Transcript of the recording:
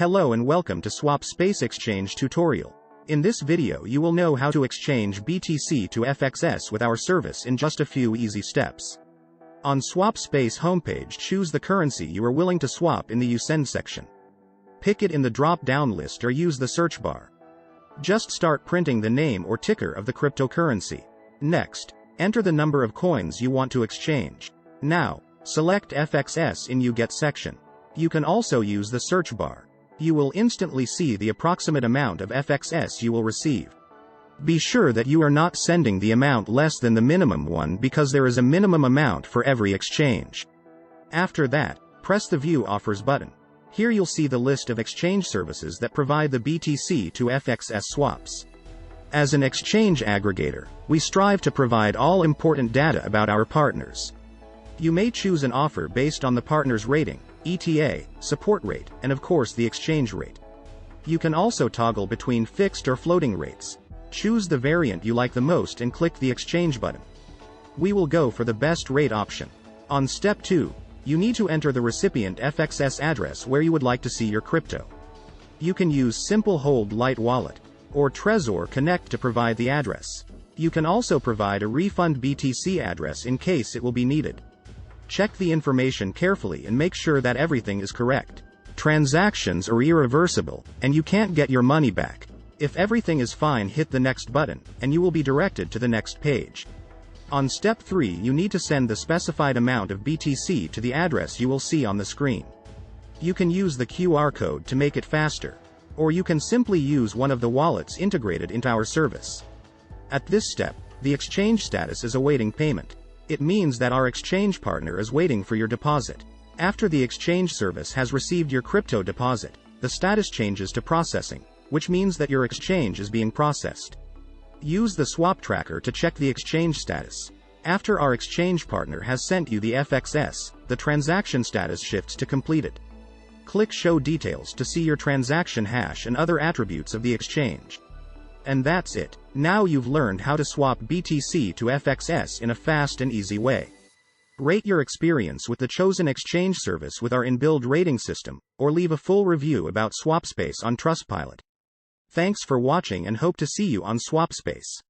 Hello and welcome to SwapSpace Exchange tutorial. In this video you will know how to exchange BTC to FXS with our service in just a few easy steps. On SwapSpace homepage, choose the currency you are willing to swap in the You Send section. Pick it in the drop-down list or use the search bar. Just start printing the name or ticker of the cryptocurrency. Next, enter the number of coins you want to exchange. Now, select FXS in You Get section. You can also use the search bar. You will instantly see the approximate amount of FXS you will receive. Be sure that you are not sending the amount less than the minimum one because there is a minimum amount for every exchange. After that, press the View Offers button. Here you'll see the list of exchange services that provide the BTC to FXS swaps. As an exchange aggregator, we strive to provide all important data about our partners. You may choose an offer based on the partner's rating, ETA, support rate, and of course the exchange rate. You can also toggle between fixed or floating rates. Choose the variant you like the most and click the exchange button. We will go for the best rate option. On step 2, you need to enter the recipient FXS address where you would like to see your crypto. You can use Simple Hold Light Wallet or Trezor Connect to provide the address. You can also provide a refund BTC address in case it will be needed. Check the information carefully and make sure that everything is correct. Transactions are irreversible, and you can't get your money back. If everything is fine, hit the next button, and you will be directed to the next page. On step 3, you need to send the specified amount of BTC to the address you will see on the screen. You can use the QR code to make it faster, or you can simply use one of the wallets integrated into our service. At this step, the exchange status is awaiting payment. It means that our exchange partner is waiting for your deposit. After the exchange service has received your crypto deposit, the status changes to processing, which means that your exchange is being processed. Use the swap tracker to check the exchange status. After our exchange partner has sent you the FXS, the transaction status shifts to completed. Click Show Details to see your transaction hash and other attributes of the exchange. And that's it. Now you've learned how to swap BTC to FXS in a fast and easy way. Rate your experience with the chosen exchange service with our inbuilt rating system, or leave a full review about SwapSpace on Trustpilot. Thanks for watching and hope to see you on SwapSpace.